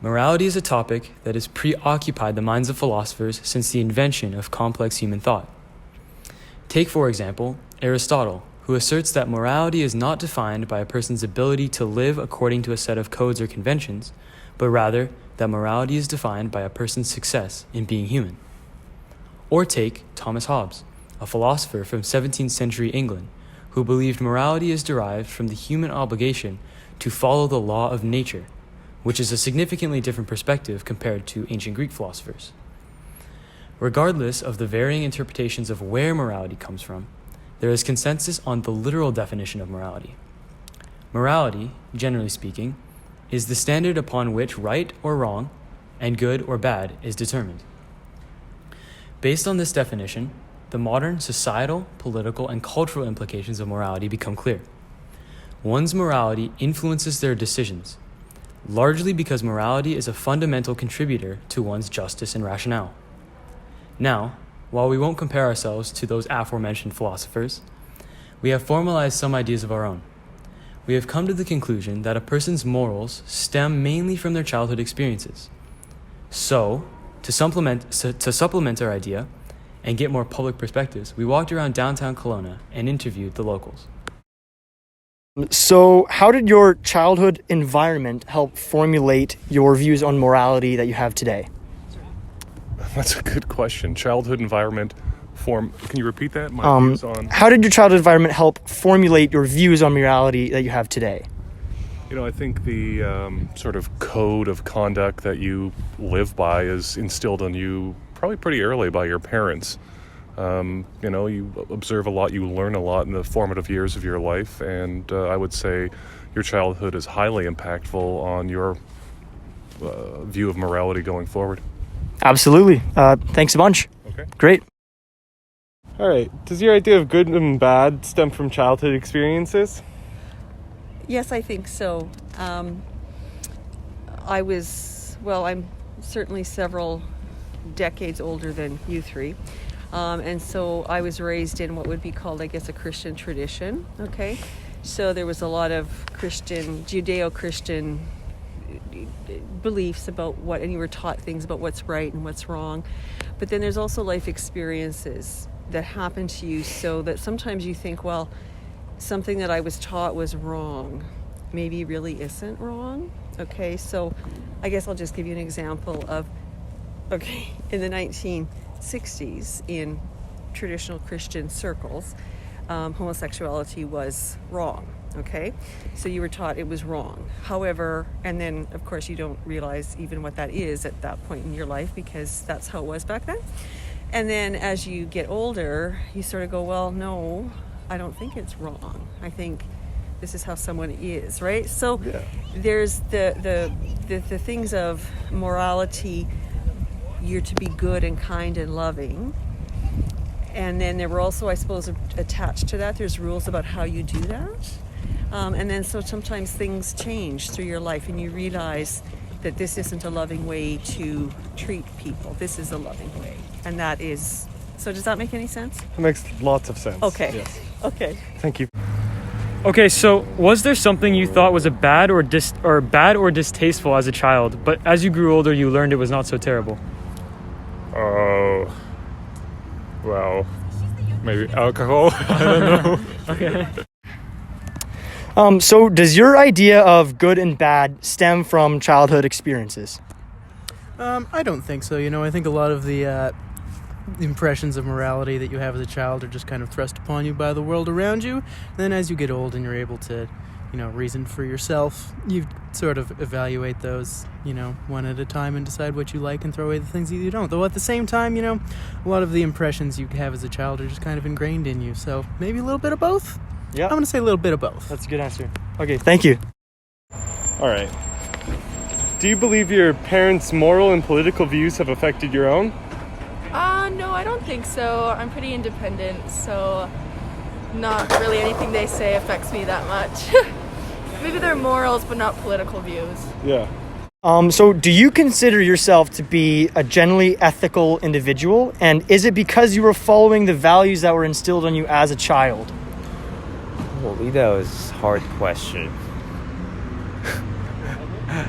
Morality is a topic that has preoccupied the minds of philosophers since the invention of complex human thought. Take, for example, Aristotle, who asserts that morality is not defined by a person's ability to live according to a set of codes or conventions, but rather that morality is defined by a person's success in being human. Or take Thomas Hobbes, a philosopher from 17th century England, who believed morality is derived from the human obligation to follow the law of nature, which is a significantly different perspective compared to ancient Greek philosophers. Regardless of the varying interpretations of where morality comes from, there is consensus on the literal definition of morality. Morality, generally speaking, is the standard upon which right or wrong and good or bad is determined. Based on this definition, the modern societal, political, and cultural implications of morality become clear. One's morality influences their decisions, largely because morality is a fundamental contributor to one's justice and rationale. Now, while we won't compare ourselves to those aforementioned philosophers, we have formalized some ideas of our own. We have come to the conclusion that a person's morals stem mainly from their childhood experiences. So, to supplement our idea and get more public perspectives, we walked around downtown Kelowna and interviewed the locals. So, how did your childhood environment help formulate your views on morality that you have today? That's a good question. Childhood environment can you repeat that? Views on... How did your childhood environment help formulate your views on morality that you have today? I think the sort of code of conduct that you live by is instilled in you probably pretty early by your parents. You observe a lot, you learn a lot in the formative years of your life, and I would say your childhood is highly impactful on your view of morality going forward. Absolutely. Thanks a bunch. Okay. Great. All right. Does your idea of good and bad stem from childhood experiences? Yes, I think so. I'm certainly several decades older than you three. And so I was raised in what would be called, I guess, a Christian tradition. Okay. So there was a lot of Judeo-Christian beliefs about and you were taught things about what's right and what's wrong. But then there's also life experiences that happen to you so that sometimes you think, well, something that I was taught was wrong maybe really isn't wrong. Okay, so I guess I'll just give you an example of, in the 1960s, in traditional Christian circles, homosexuality was wrong. Okay, so you were taught it was wrong. However, and then of course you don't realize even what that is at that point in your life because that's how it was back then. And then as you get older, you sort of go, well, no, I don't think it's wrong. I think this is how someone is, right? So there's the things of morality. You're to be good and kind and loving. And then there were also, I suppose, attached to that, there's rules about how you do that. And then so sometimes things change through your life and you realize that this isn't a loving way to treat people. This is a loving way. And that is... So does that make any sense? It makes lots of sense. Okay. Yes. Okay. Thank you. Okay, so was there something you thought was bad or distasteful as a child, but as you grew older, you learned it was not so terrible? Oh, well, maybe alcohol. I don't know. Okay. So does your idea of good and bad stem from childhood experiences? I don't think so. I think a lot of the impressions of morality that you have as a child are just kind of thrust upon you by the world around you. Then as you get old and you're able to, reason for yourself, you sort of evaluate those, one at a time and decide what you like and throw away the things that you don't. Though at the same time, a lot of the impressions you have as a child are just kind of ingrained in you. So maybe a little bit of both? Yeah. I'm going to say a little bit of both. That's a good answer. Okay, thank you. All right. Do you believe your parents' moral and political views have affected your own? No, I don't think so. I'm pretty independent, so not really anything they say affects me that much. Maybe their morals, but not political views. Yeah. So do you consider yourself to be a generally ethical individual? And is it because you were following the values that were instilled on you as a child? Holy, that was a hard question.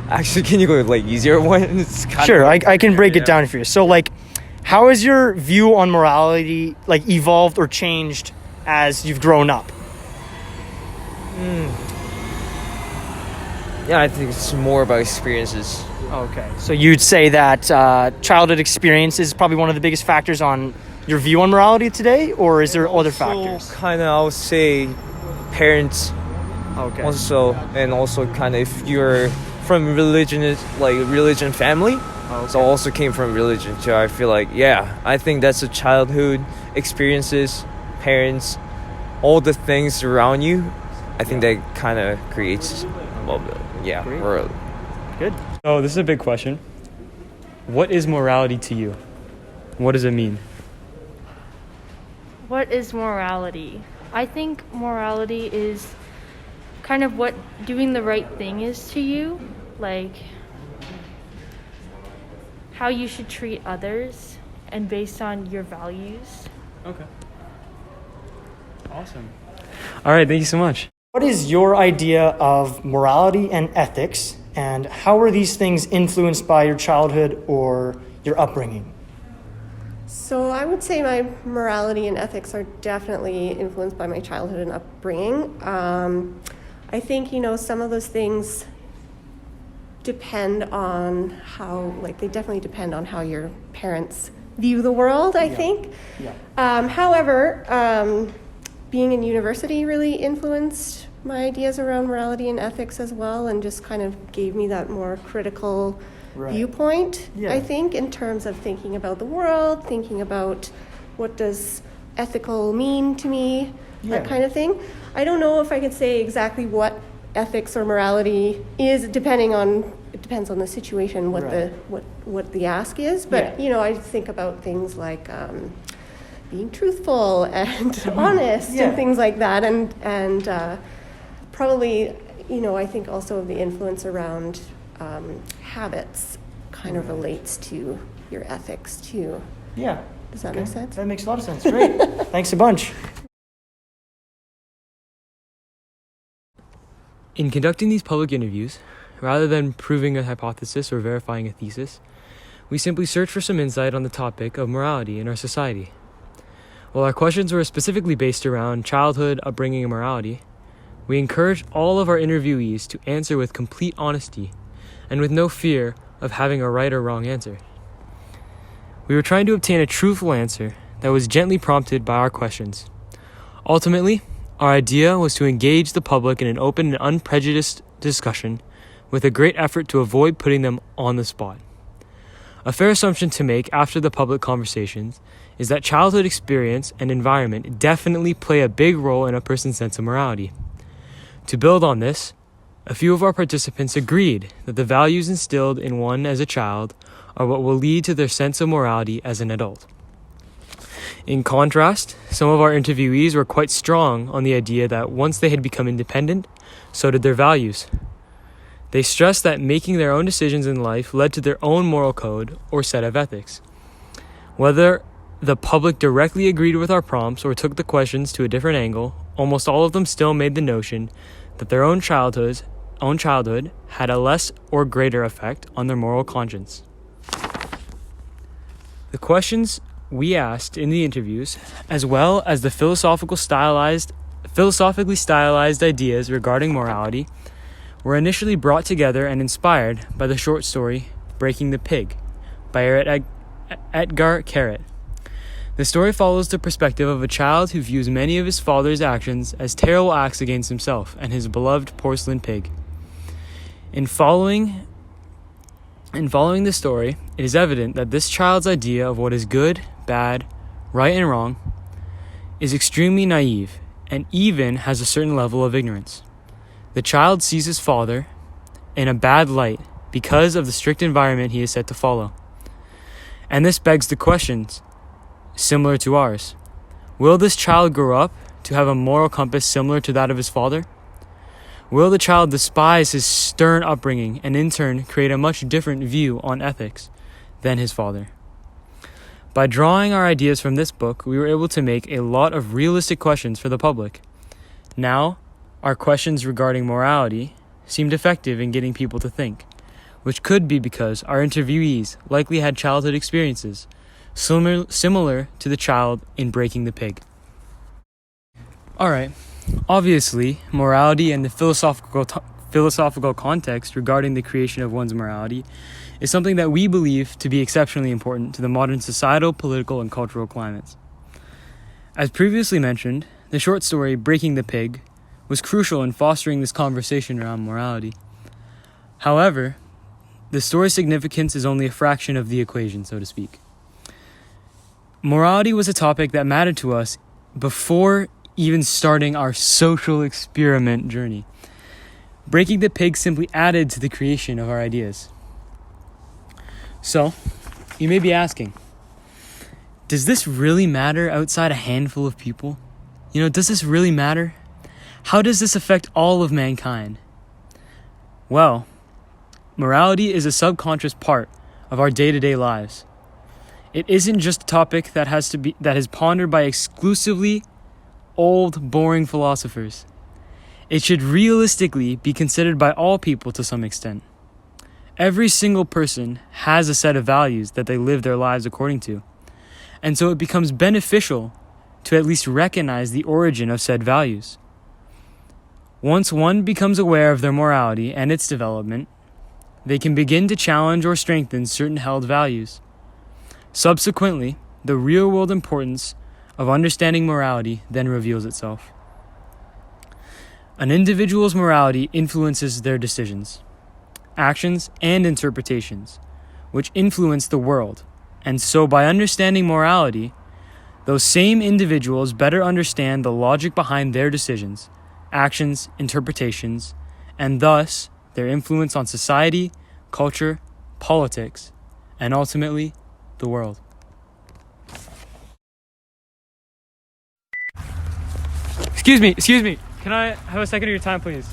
Actually, can you go with like easier ones? Sure, I can break it down for you. So, like, how has your view on morality, like, evolved or changed as you've grown up? Yeah, I think it's more about experiences. Okay. So you'd say that childhood experience is probably one of the biggest factors on your view on morality today, or is there other factors? Kind of, I would say, parents. Okay. Also, and also kind of if you're from religion family. Okay. So I also came from religion too. I feel like, yeah, I think that's a childhood experiences, parents, all the things around you. I think that kind of creates, Great. world. Good. So this is a big question. What is morality to you? What does it mean? What is morality? I think morality is kind of what doing the right thing is to you, like how you should treat others and based on your values. Okay. Awesome. All right, thank you so much. What is your idea of morality and ethics, and how are these things influenced by your childhood or your upbringing? So I would say my morality and ethics are definitely influenced by my childhood and upbringing. I think, some of those things depend on they definitely depend on how your parents view the world, I think. Yeah. However, being in university really influenced my ideas around morality and ethics as well, and just kind of gave me that more critical viewpoint, Yeah. I think, in terms of thinking about the world, thinking about what does ethical mean to me, that kind of thing. I don't know if I could say exactly what ethics or morality is, it depends on the situation, what the ask is, but I think about things like being truthful and honest and things like that, and probably I think also the influence around habits kind of relates to your ethics too. Yeah. Does that make sense? That makes a lot of sense. Great. Thanks a bunch. In conducting these public interviews, rather than proving a hypothesis or verifying a thesis, we simply search for some insight on the topic of morality in our society. While our questions were specifically based around childhood, upbringing, and morality, we encouraged all of our interviewees to answer with complete honesty and with no fear of having a right or wrong answer. We were trying to obtain a truthful answer that was gently prompted by our questions. Ultimately, our idea was to engage the public in an open and unprejudiced discussion with a great effort to avoid putting them on the spot. A fair assumption to make after the public conversations is that childhood experience and environment definitely play a big role in a person's sense of morality. To build on this, a few of our participants agreed that the values instilled in one as a child are what will lead to their sense of morality as an adult. In contrast, some of our interviewees were quite strong on the idea that once they had become independent, so did their values. They stressed that making their own decisions in life led to their own moral code or set of ethics. Whether the public directly agreed with our prompts or took the questions to a different angle, almost all of them still made the notion that their own childhood had a less or greater effect on their moral conscience. The questions we asked in the interviews, as well as the philosophically stylized ideas regarding morality, were initially brought together and inspired by the short story Breaking the Pig by Edgar Carrot. The story follows the perspective of a child who views many of his father's actions as terrible acts against himself and his beloved porcelain pig. In following the story, it is evident that this child's idea of what is good, bad, right, and wrong is extremely naive and even has a certain level of ignorance. The child sees his father in a bad light because of the strict environment he is set to follow. And this begs the questions similar to ours. Will this child grow up to have a moral compass similar to that of his father? Will the child despise his stern upbringing and in turn create a much different view on ethics than his father? By drawing our ideas from this book, we were able to make a lot of realistic questions for the public. Now, our questions regarding morality seemed effective in getting people to think. which could be because our interviewees likely had childhood experiences similar to the child in Breaking the Pig. Alright, obviously, morality and the philosophical context regarding the creation of one's morality is something that we believe to be exceptionally important to the modern societal, political, and cultural climates. As previously mentioned, the short story Breaking the Pig was crucial in fostering this conversation around morality. However, the story's significance is only a fraction of the equation, so to speak. Morality was a topic that mattered to us before even starting our social experiment journey. Breaking the Pig simply added to the creation of our ideas. So, you may be asking, does this really matter outside a handful of people? Does this really matter? How does this affect all of mankind? Well, morality is a subconscious part of our day-to-day lives. It isn't just a topic that is pondered by exclusively old, boring philosophers. It should realistically be considered by all people to some extent. Every single person has a set of values that they live their lives according to, and so it becomes beneficial to at least recognize the origin of said values. Once one becomes aware of their morality and its development, they can begin to challenge or strengthen certain held values. Subsequently, the real-world importance of understanding morality then reveals itself. An individual's morality influences their decisions, actions, and interpretations, which influence the world, and so by understanding morality, those same individuals better understand the logic behind their decisions, actions, interpretations, and thus their influence on society, culture, politics, and ultimately, the world. Excuse me. Can I have a second of your time, please?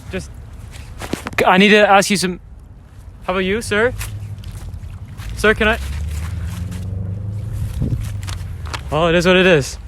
I need to ask you some... How about you, sir? Sir, can I... Well, it is what it is.